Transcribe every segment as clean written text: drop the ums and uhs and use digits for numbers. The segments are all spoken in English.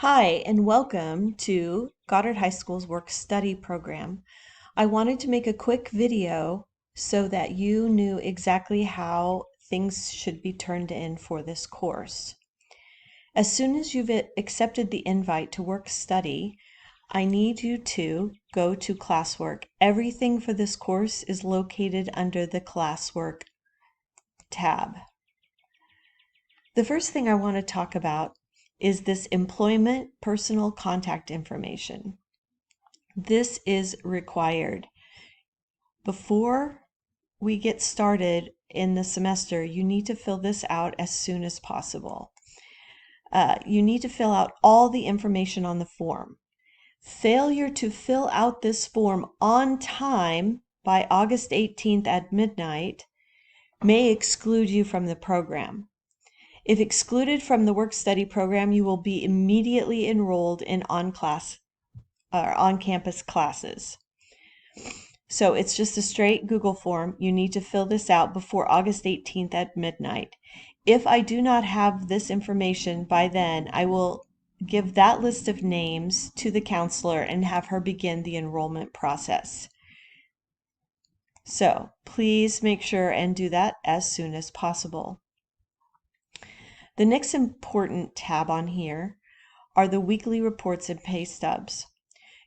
Hi, and welcome to Goddard High School's Work Study program. I wanted to make a quick video so that you knew exactly how things should be turned in for this course. As soon as you've accepted the invite to Work Study, I need you to go to Classwork. Everything for this course is located under the Classwork tab. The first thing I want to talk about is this employment personal contact information. This is required. Before we get started in the semester, you need to fill this out as soon as possible. You need to fill out all the information on the form. Failure to fill out this form on time by August 18th at midnight may exclude you from the program. If excluded from the work-study program, you will be immediately enrolled in on-campus classes. So it's just a straight Google form. You need to fill this out before August 18th at midnight. If I do not have this information by then, I will give that list of names to the counselor and have her begin the enrollment process. So please make sure and do that as soon as possible. The next important tab on here are the weekly reports and pay stubs.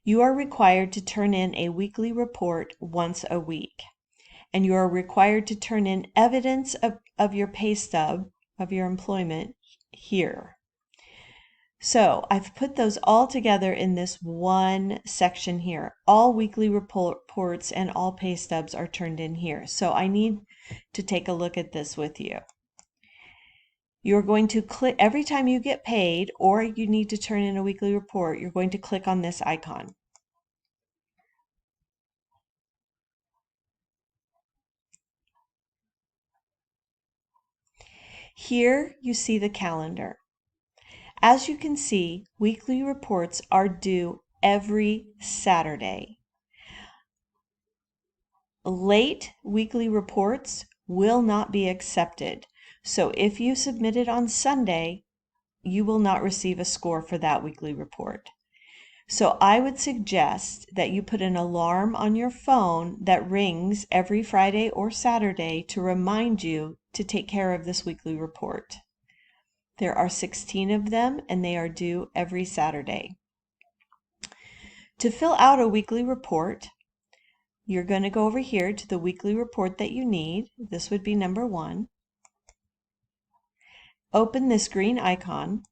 You are required to turn in a weekly report once a week, and you are required to turn in evidence of your pay stub, of your employment, here. So I've put those all together in this one section here. All weekly reports and all pay stubs are turned in here. So I need to take a look at this with you. You're going to click every time you get paid or you need to turn in a weekly report, you're going to click on this icon. Here you see the calendar. As you can see, weekly reports are due every Saturday. Late weekly reports will not be accepted. So if you submit it on Sunday, you will not receive a score for that weekly report. So I would suggest that you put an alarm on your phone that rings every Friday or Saturday to remind you to take care of this weekly report. There are 16 of them and they are due every Saturday. To fill out a weekly report, you're going to go over here to the weekly report that you need. This would be number 1. Open this green icon.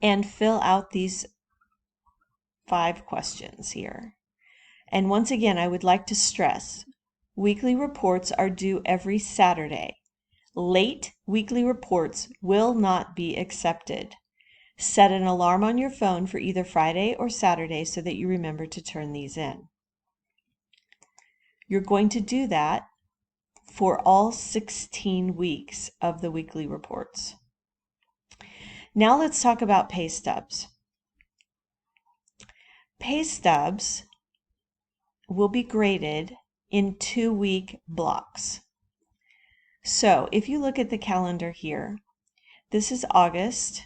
And fill out these 5 questions here. And once again, I would like to stress, weekly reports are due every Saturday. Late weekly reports will not be accepted. Set an alarm on your phone for either Friday or Saturday so that you remember to turn these in. You're going to do that for all 16 weeks of the weekly reports. Now let's talk about pay stubs. Pay stubs will be graded in 2-week blocks. So if you look at the calendar here, this is August.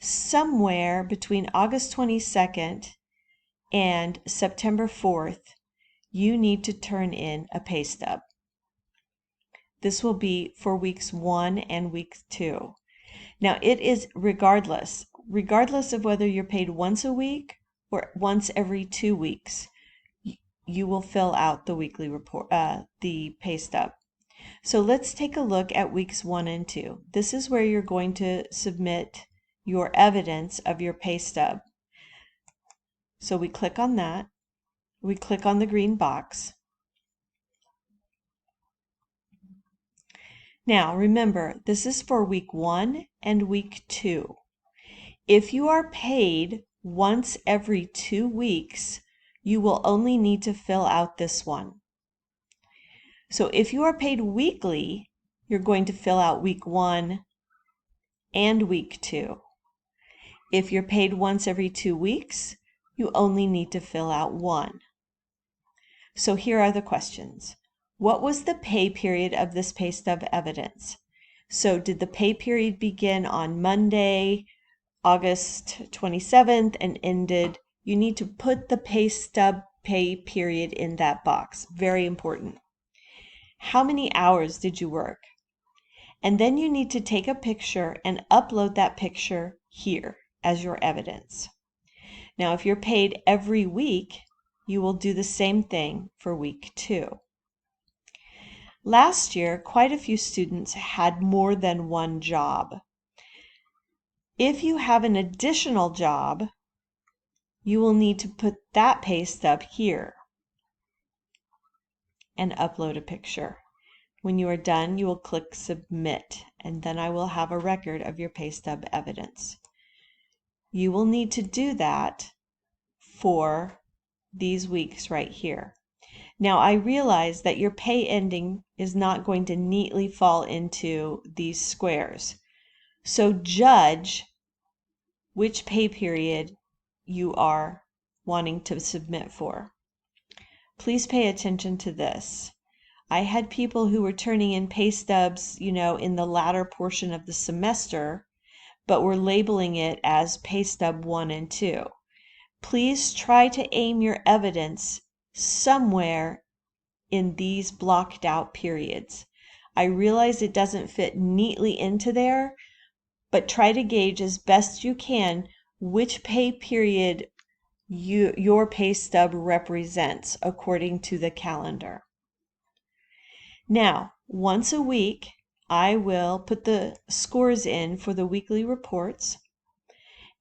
Somewhere between August 22nd and September 4th, you need to turn in a pay stub. This will be for weeks 1 and week 2. Now it is regardless of whether you're paid once a week or once every 2 weeks, you will fill out the weekly report, the pay stub. So let's take a look at weeks 1 and 2. This is where you're going to submit your evidence of your pay stub. So we click on that. We click on the green box. Now remember, this is for week 1 and week 2. If you are paid once every 2 weeks, you will only need to fill out this one. So if you are paid weekly, you're going to fill out week 1 and week 2. If you're paid once every 2 weeks, you only need to fill out 1. So here are the questions. What was the pay period of this pay stub evidence? So did the pay period begin on Monday, August 27th and ended? You need to put the pay stub pay period in that box. Very important. How many hours did you work? And then you need to take a picture and upload that picture here as your evidence. Now, if you're paid every week, you will do the same thing for week 2. Last year, quite a few students had more than one job. If you have an additional job, you will need to put that pay stub here and upload a picture. When you are done, you will click Submit, and then I will have a record of your pay stub evidence. You will need to do that for these weeks right here. Now, I realize that your pay ending is not going to neatly fall into these squares. So judge which pay period you are wanting to submit for. Please pay attention to this. I had people who were turning in pay stubs, in the latter portion of the semester, but were labeling it as pay stub 1 and 2. Please try to aim your evidence somewhere in these blocked out periods. I realize it doesn't fit neatly into there, but try to gauge as best you can which pay period your pay stub represents according to the calendar. Now, once a week, I will put the scores in for the weekly reports,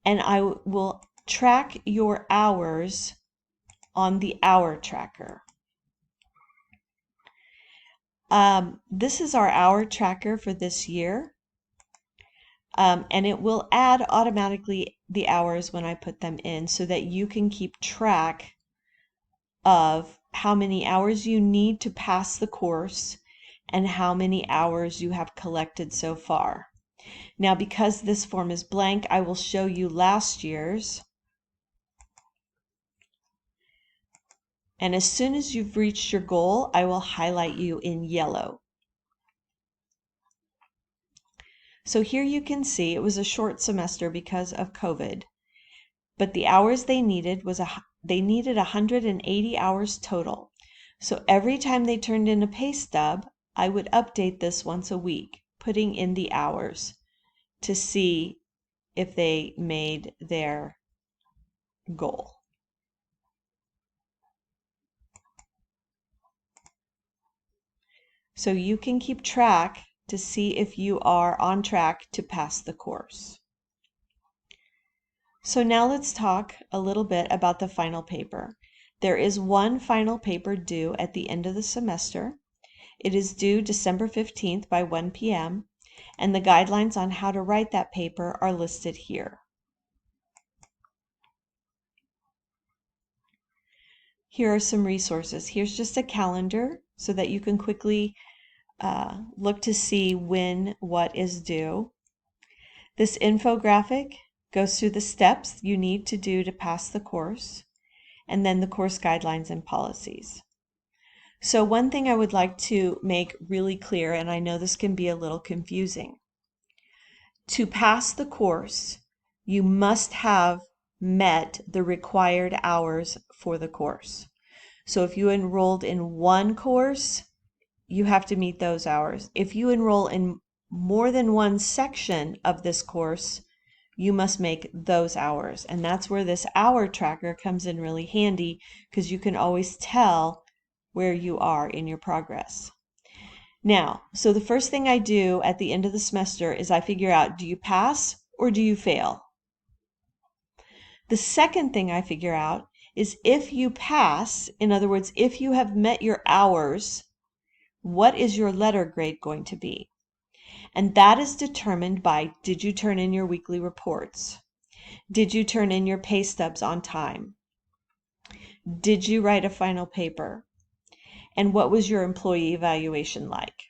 and I will track your hours on the hour tracker. This is our hour tracker for this year, and it will add automatically the hours when I put them in so that you can keep track of how many hours you need to pass the course and how many hours you have collected so far. Now, because this form is blank, I will show you last year's. And as soon as you've reached your goal, I will highlight you in yellow. So here you can see it was a short semester because of COVID, but the hours they needed they needed 180 hours total. So every time they turned in a pay stub, I would update this once a week, putting in the hours to see if they made their goal. So you can keep track to see if you are on track to pass the course. So now let's talk a little bit about the final paper. There is one final paper due at the end of the semester. It is due December 15th by 1 p.m., and the guidelines on how to write that paper are listed here. Here are some resources. Here's just a calendar so that you can quickly look to see when what is due. This infographic goes through the steps you need to do to pass the course, and then the course guidelines and policies. So one thing I would like to make really clear, and I know this can be a little confusing. To pass the course, you must have met the required hours for the course. So if you enrolled in one course, you have to meet those hours. If you enroll in more than one section of this course, you must make those hours. And that's where this hour tracker comes in really handy, because you can always tell where you are in your progress. Now, so the first thing I do at the end of the semester is I figure out, do you pass or do you fail? The second thing I figure out is if you pass, in other words, if you have met your hours, what is your letter grade going to be? And that is determined by, did you turn in your weekly reports? Did you turn in your pay stubs on time? Did you write a final paper? And what was your employee evaluation like?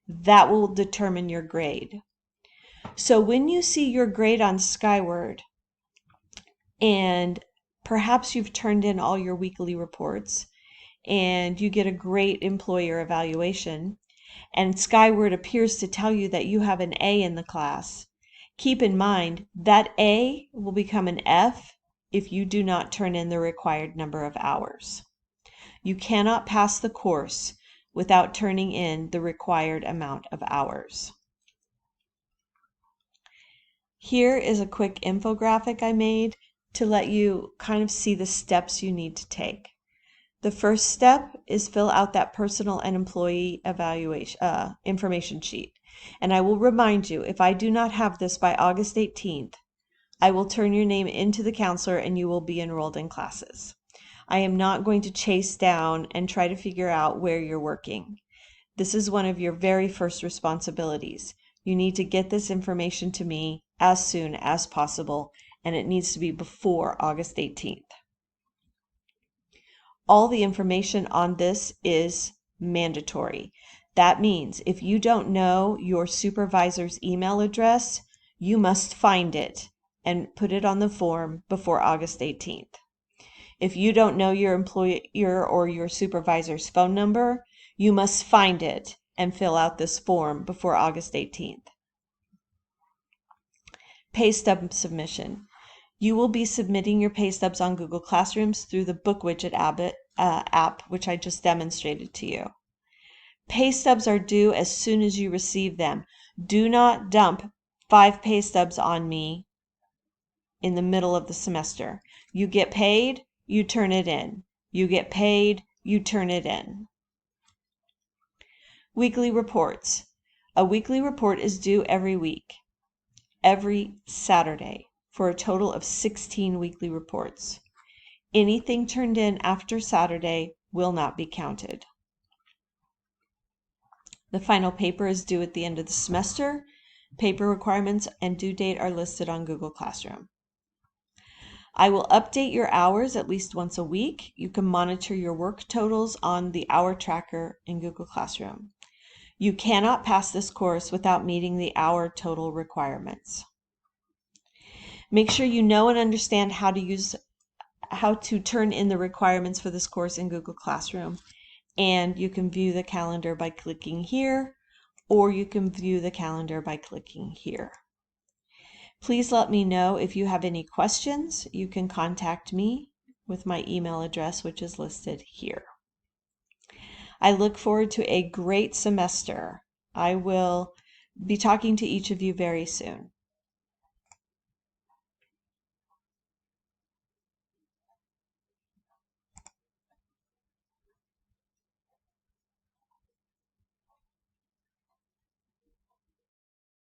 That will determine your grade. So when you see your grade on Skyward, and perhaps you've turned in all your weekly reports, and you get a great employer evaluation, and Skyward appears to tell you that you have an A in the class, keep in mind that A will become an F if you do not turn in the required number of hours. You cannot pass the course without turning in the required amount of hours. Here is a quick infographic I made to let you kind of see the steps you need to take. The first step is fill out that personal and employee evaluation information sheet. And I will remind you, if I do not have this by August 18th, I will turn your name into the counselor and you will be enrolled in classes. I am not going to chase down and try to figure out where you're working. This is one of your very first responsibilities. You need to get this information to me as soon as possible, and it needs to be before August 18th. All the information on this is mandatory. That means if you don't know your supervisor's email address, you must find it and put it on the form before August 18th. If you don't know your employer or your supervisor's phone number, you must find it and fill out this form before August 18th. Pay stub submission. You will be submitting your pay stubs on Google Classrooms through the Book Widget app, which I just demonstrated to you. Pay stubs are due as soon as you receive them. Do not dump 5 pay stubs on me in the middle of the semester. You get paid, you turn it in. You get paid, you turn it in. Weekly reports. A weekly report is due every week, every Saturday, for a total of 16 weekly reports. Anything turned in after Saturday will not be counted. The final paper is due at the end of the semester. Paper requirements and due date are listed on Google Classroom. I will update your hours at least once a week. You can monitor your work totals on the hour tracker in Google Classroom. You cannot pass this course without meeting the hour total requirements. Make sure you know and understand how to turn in the requirements for this course in Google Classroom. And you can view the calendar by clicking here, or you can view the calendar by clicking here. Please let me know if you have any questions. You can contact me with my email address, which is listed here. I look forward to a great semester. I will be talking to each of you very soon.